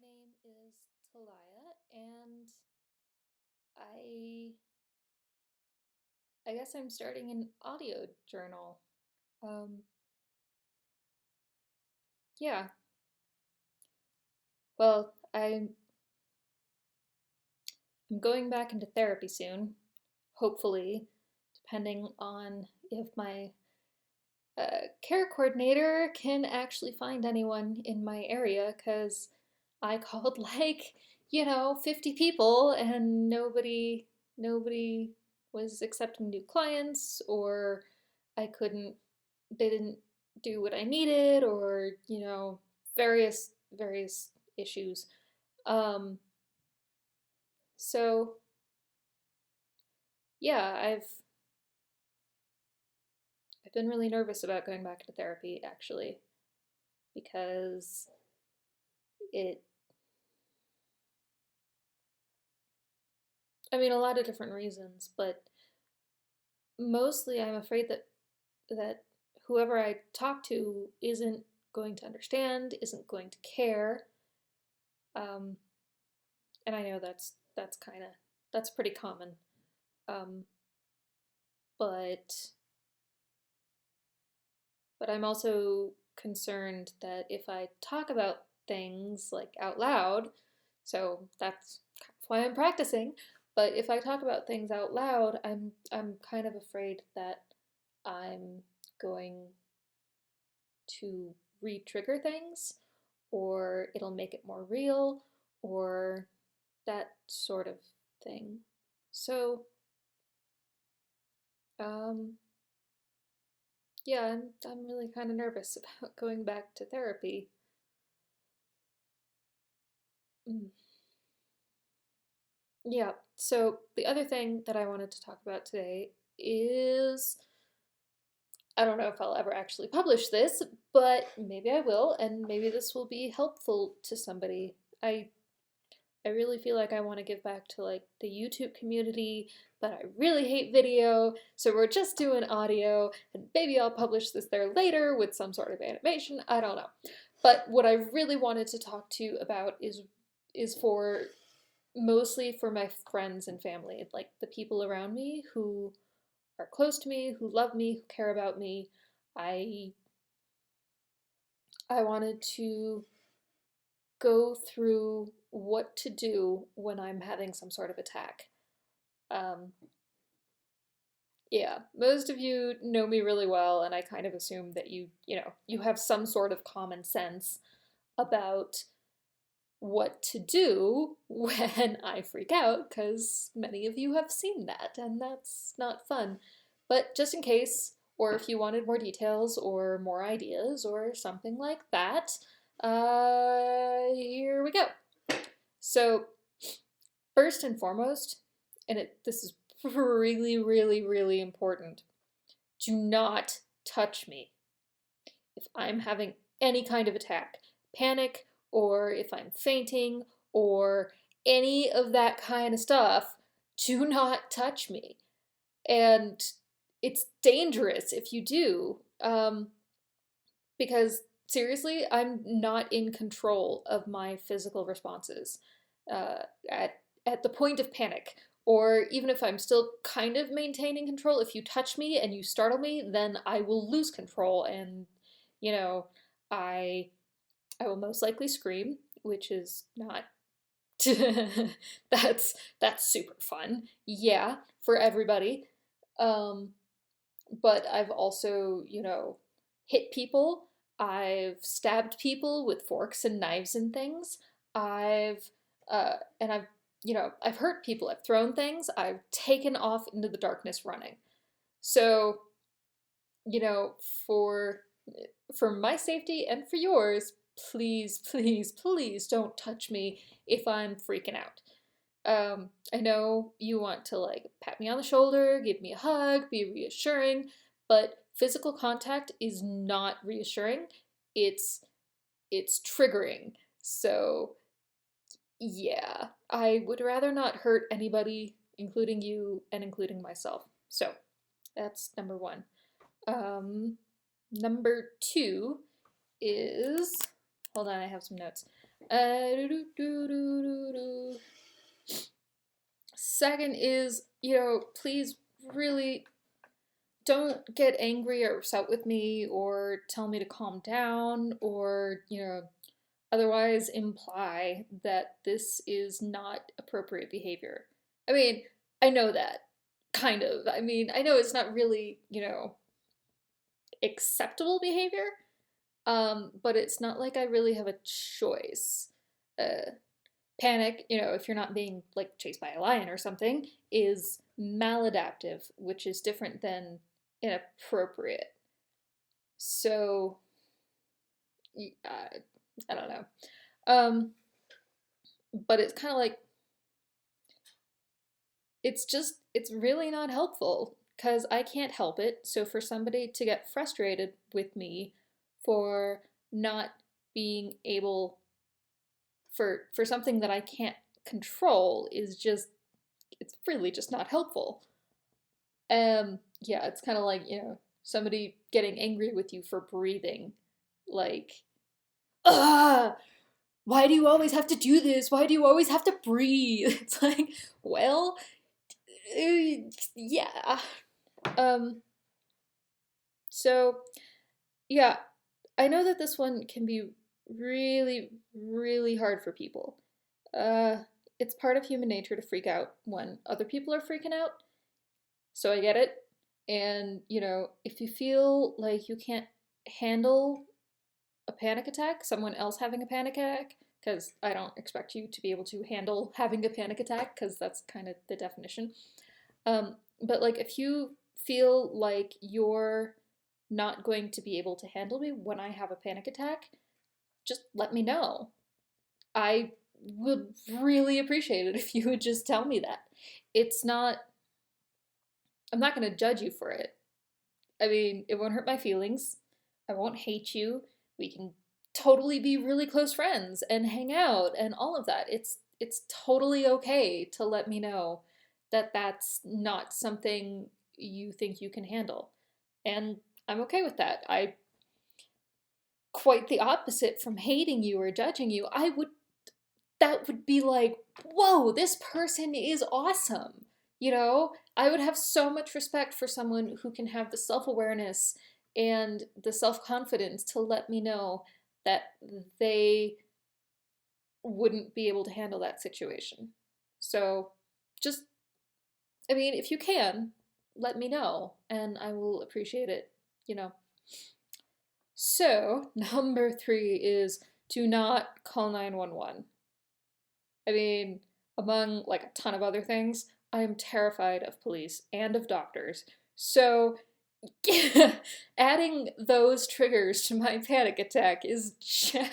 name is Talia, and I I guess I'm starting an audio journal. Um, yeah. Well, I'm going back into therapy soon, hopefully, depending on if my care coordinator can actually find anyone in my area, because I called 50 people and nobody was accepting new clients, or I couldn't, they didn't do what I needed, or, various issues. Um, so yeah, I've been really nervous about going back to therapy actually, because it I mean, a lot of different reasons, but mostly I'm afraid that whoever I talk to isn't going to understand, isn't going to care. Um, and I know that's pretty common. Um, but but I'm also concerned that if I talk about things like out loud, so that's kind of why I'm practicing. But if I talk about things out loud, I'm kind of afraid that I'm going to re-trigger things, or it'll make it more real, or that sort of thing. So, um, yeah, I'm really kind of nervous about going back to therapy. Mm. Yeah, so the other thing that I wanted to talk about today is I don't know if I'll ever actually publish this, but maybe I will, and maybe this will be helpful to somebody. I really feel like I want to give back to like the YouTube community, but I really hate video, so we're just doing audio, and maybe I'll publish this there later with some sort of animation. I don't know. But what I really wanted to talk to you about is for mostly for my friends and family, like the people around me who are close to me, who love me, who care about me. I I wanted to go through what to do when I'm having some sort of attack. Um, yeah, most of you know me really well, and I kind of assume that you have some sort of common sense about what to do when I freak out, because many of you have seen that, and that's not fun. But just in case, or if you wanted more details or more ideas or something like that, here we go. So, first and foremost, and this is really, really, really important, do not touch me. If I'm having any kind of attack, panic, or if I'm fainting, or any of that kind of stuff, do not touch me. And it's dangerous if you do, because seriously, I'm not in control of my physical responses uh, at at the point of panic. Or even if I'm still kind of maintaining control, if you touch me and you startle me, then I will lose control, and you know, I I will most likely scream, which is not that's super fun. Yeah, for everybody. Um, but I've also, hit people. I've stabbed people with forks and knives and things. I've and I've hurt people. I've thrown things. I've taken off into the darkness running. So, you know, for for my safety and for yours, please, please, please don't touch me if I'm freaking out. I know you want to like pat me on the shoulder, give me a hug, be reassuring, but physical contact is not reassuring. It's it's triggering. So, yeah, I would rather not hurt anybody, including you and including myself. So, that's number one. Number two is, hold on, I have some notes. Do, do, do, do, do. Second is, please really don't get angry or upset with me or tell me to calm down or, otherwise imply that this is not appropriate behavior. I mean, I know that, kind of. I mean, I know it's not really, acceptable behavior, but it's not like I really have a choice. Panic, if you're not being like chased by a lion or something, is maladaptive, which is different than inappropriate. So, I don't know. But it's kind of like, it's really not helpful because I can't help it. So for somebody to get frustrated with me for not being able, for something that I can't control is just, it's really just not helpful. Yeah, it's kind of like, somebody getting angry with you for breathing. Like, ah, why do you always have to do this? Why do you always have to breathe? It's like, well, yeah. Um, so, yeah, I know that this one can be really, really hard for people. Uh, it's part of human nature to freak out when other people are freaking out. So I get it. And, if you feel like you can't handle a panic attack, someone else having a panic attack, because I don't expect you to be able to handle having a panic attack, because that's kind of the definition. But like, if you feel like you're not going to be able to handle me when I have a panic attack, just let me know. I would really appreciate it if you would just tell me that. It's not, I'm not going to judge you for it. I mean, it won't hurt my feelings. I won't hate you. We can totally be really close friends and hang out and all of that. It's totally okay to let me know that that's not something you think you can handle. And I'm okay with that. I quite the opposite from hating you or judging you. That would be like, whoa, this person is awesome. I would have so much respect for someone who can have the self awareness and the self confidence to let me know that they wouldn't be able to handle that situation. So just, I mean, if you can, let me know and I will appreciate it, you know. So, number 3 is do not call 911. I mean, among like a ton of other things, I am terrified of police and of doctors. So, adding those triggers to my panic attack is just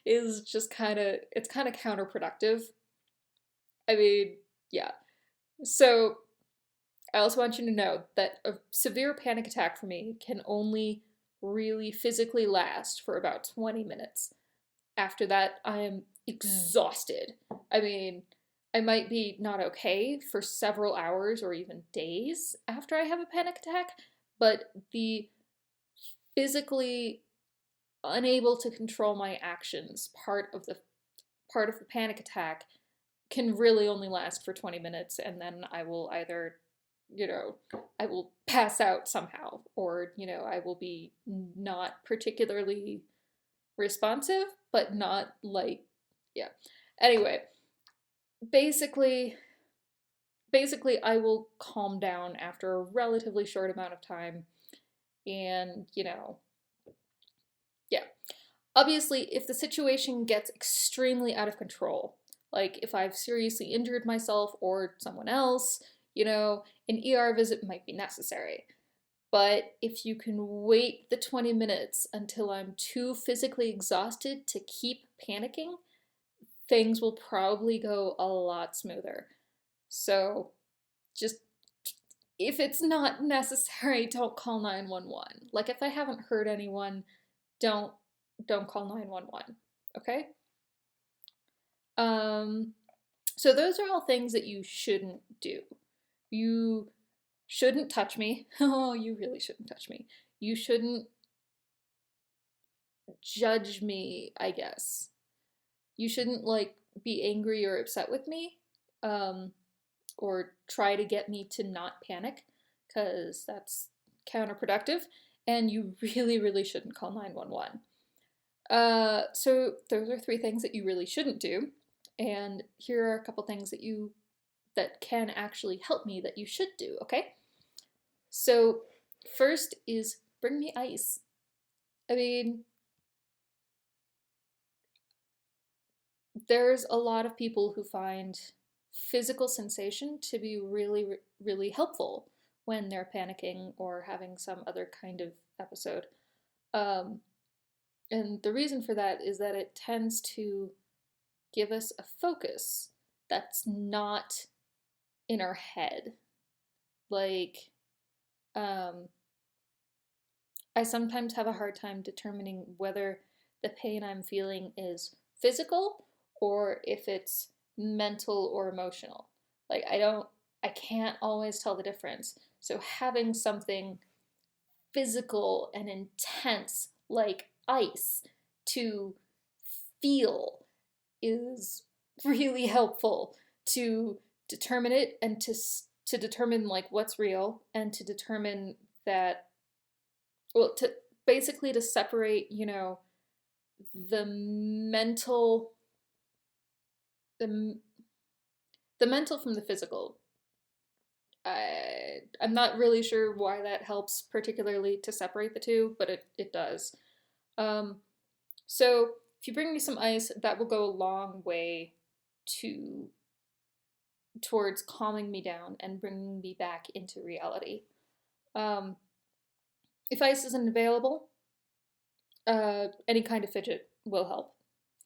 it's kind of counterproductive. I mean, yeah. So, I also want you to know that a severe panic attack for me can only really physically last for about 20 minutes. After that, I am exhausted. I mean, I might be not okay for several hours or even days after I have a panic attack, but the physically unable to control my actions part of the panic attack can really only last for 20 minutes and then I will either, I will pass out somehow or, I will be not particularly responsive, but not like, yeah. Anyway, basically, I will calm down after a relatively short amount of time and, yeah. Obviously, if the situation gets extremely out of control, like if I've seriously injured myself or someone else, an ER visit might be necessary. But if you can wait the 20 minutes until I'm too physically exhausted to keep panicking, things will probably go a lot smoother. So just, if it's not necessary, don't call 911. Like if I haven't hurt anyone, don't call 911. Okay? So those are all things that you shouldn't do. You shouldn't touch me. Oh, you really shouldn't touch me. You shouldn't judge me, I guess. You shouldn't like be angry or upset with me, um, or try to get me to not panic, because that's counterproductive. And you really, really shouldn't call 911. So those are three things that you really shouldn't do. And here are a couple things that can actually help me that you should do, okay? So first is bring me ice. I mean, there's a lot of people who find physical sensation to be really, really helpful when they're panicking or having some other kind of episode. Um, and the reason for that is that it tends to give us a focus that's not in our head. Like, um, I sometimes have a hard time determining whether the pain I'm feeling is physical or if it's mental or emotional. Like, I can't always tell the difference. So having something physical and intense like ice to feel is really helpful to determine it, and to determine like what's real, and to determine that, well, to basically to separate, the mental the the mental from the physical. I'm not really sure why that helps particularly to separate the two, but it does. Um, so if you bring me some ice, that will go a long way to towards calming me down and bringing me back into reality. Um, if ice isn't available, any kind of fidget will help.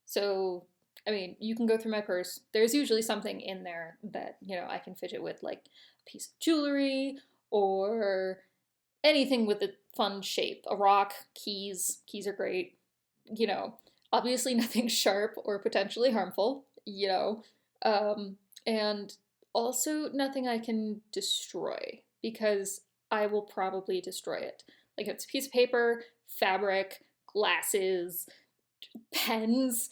So, I mean, you can go through my purse. There's usually something in there that, I can fidget with, like a piece of jewelry or anything with a fun shape. A rock, keys. Keys are great. You know, obviously nothing sharp or potentially harmful, and also nothing I can destroy, because I will probably destroy it. Like, if it's a piece of paper, fabric, glasses, pens,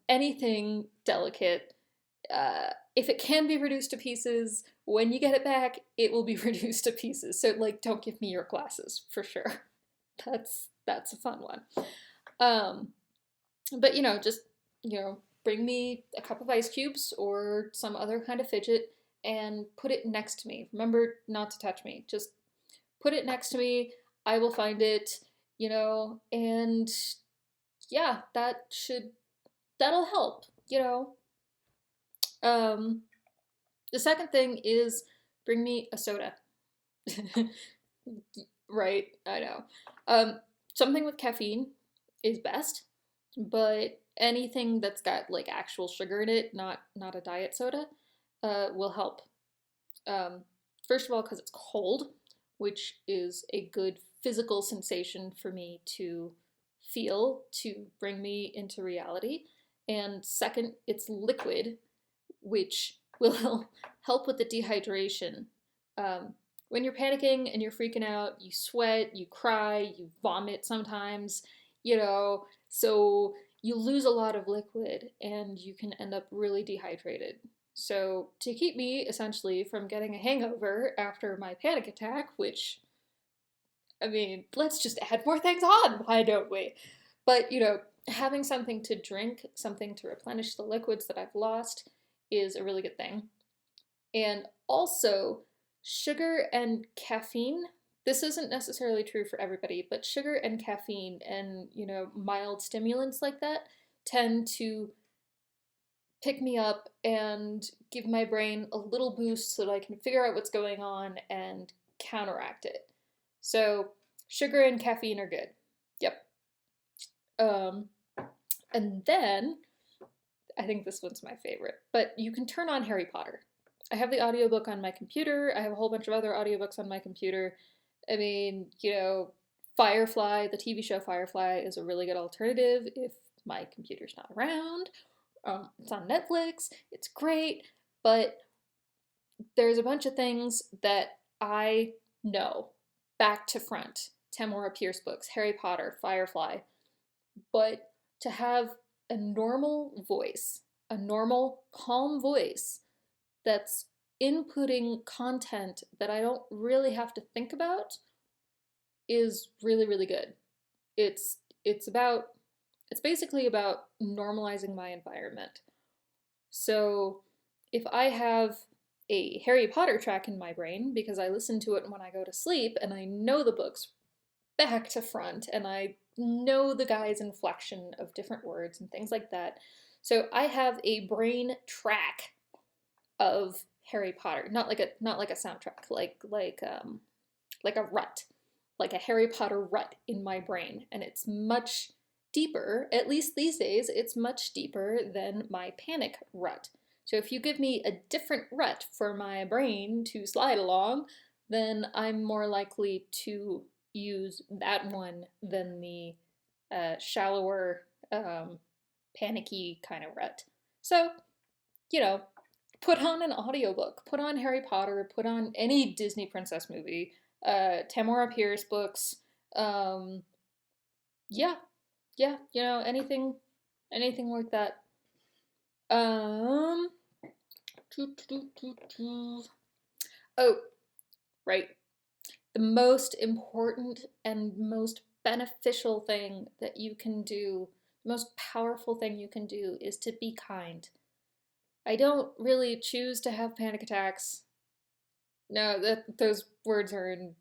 anything delicate. If it can be reduced to pieces, when you get it back, it will be reduced to pieces. So, like, don't give me your glasses for sure. That's a fun one. Um, but just bring me a cup of ice cubes or some other kind of fidget and put it next to me. Remember not to touch me. Just put it next to me. I will find it. And yeah, that'll help. Um, the second thing is bring me a soda. Right, I know. Something with caffeine is best, but anything that's got like actual sugar in it, not a diet soda, will help. Um, First of all, because it's cold, which is a good physical sensation for me to feel to bring me into reality. And second, it's liquid, which will help with the dehydration. When you're panicking and you're freaking out, you sweat, you cry, you vomit sometimes, so you lose a lot of liquid and you can end up really dehydrated. So, to keep me essentially from getting a hangover after my panic attack, which, I mean, let's just add more things on, why don't we? But, having something to drink, something to replenish the liquids that I've lost, is a really good thing. And also, sugar and caffeine. This isn't necessarily true for everybody, but sugar and caffeine and, mild stimulants like that tend to pick me up and give my brain a little boost so that I can figure out what's going on and counteract it. So, sugar and caffeine are good. Yep. Um, and then, I think this one's my favorite, but you can turn on Harry Potter. I have the audiobook on my computer. I have a whole bunch of other audiobooks on my computer. I mean, Firefly, the TV show Firefly, is a really good alternative if my computer's not around. It's on Netflix. It's great, but there's a bunch of things that I know back to front. Tamora Pierce books, Harry Potter, Firefly. But to have a normal voice, a normal, calm voice that's inputting content that I don't really have to think about is really, really good. It's it's about it's basically about normalizing my environment. So if I have a Harry Potter track in my brain because I listen to it when I go to sleep and I know the books back to front and I know the guy's inflection of different words and things like that. So I have a brain track of Harry Potter, not like a soundtrack, like a rut, like a Harry Potter rut in my brain, and it's much deeper. At least these days, it's much deeper than my panic rut. So if you give me a different rut for my brain to slide along, then I'm more likely to use that one than the shallower, panicky kind of rut. So, you know, put on an audiobook, put on Harry Potter, put on any Disney princess movie, Tamora Pierce books, um, yeah, yeah, anything like that. Um, oh, right. The most important and most beneficial thing that you can do, the most powerful thing you can do is to be kind. I don't really choose to have panic attacks. No, those words are in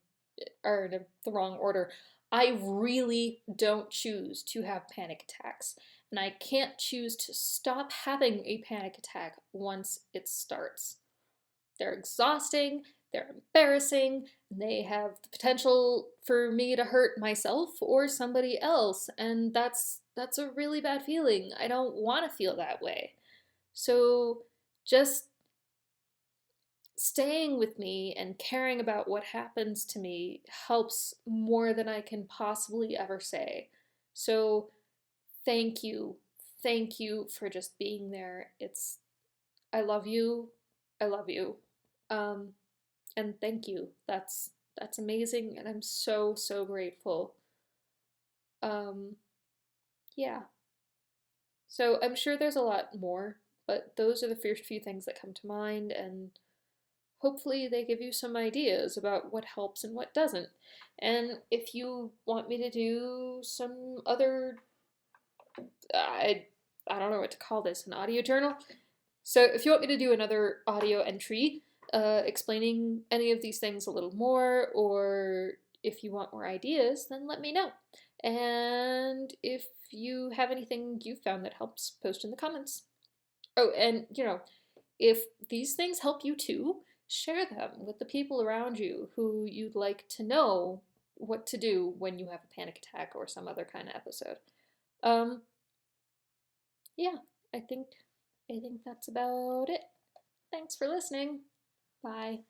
the wrong order. I really don't choose to have panic attacks, and I can't choose to stop having a panic attack once it starts. They're exhausting, they're embarrassing, and they have the potential for me to hurt myself or somebody else, and that's a really bad feeling. I don't want to feel that way. So just staying with me and caring about what happens to me helps more than I can possibly ever say. So thank you. Thank you for just being there. I love you. I love you. Um, and thank you. That's amazing and I'm so, so grateful. Um, yeah. So I'm sure there's a lot more, but those are the first few things that come to mind, and hopefully they give you some ideas about what helps and what doesn't. And if you want me to do some other, I, I don't know what to call this, an audio journal. So if you want me to do another audio entry explaining any of these things a little more, or if you want more ideas, then let me know. And if you have anything you found that helps, post in the comments. Oh, and if these things help you too, share them with the people around you who you'd like to know what to do when you have a panic attack or some other kind of episode. Um, yeah, I think I think that's about it. Thanks for listening. Bye.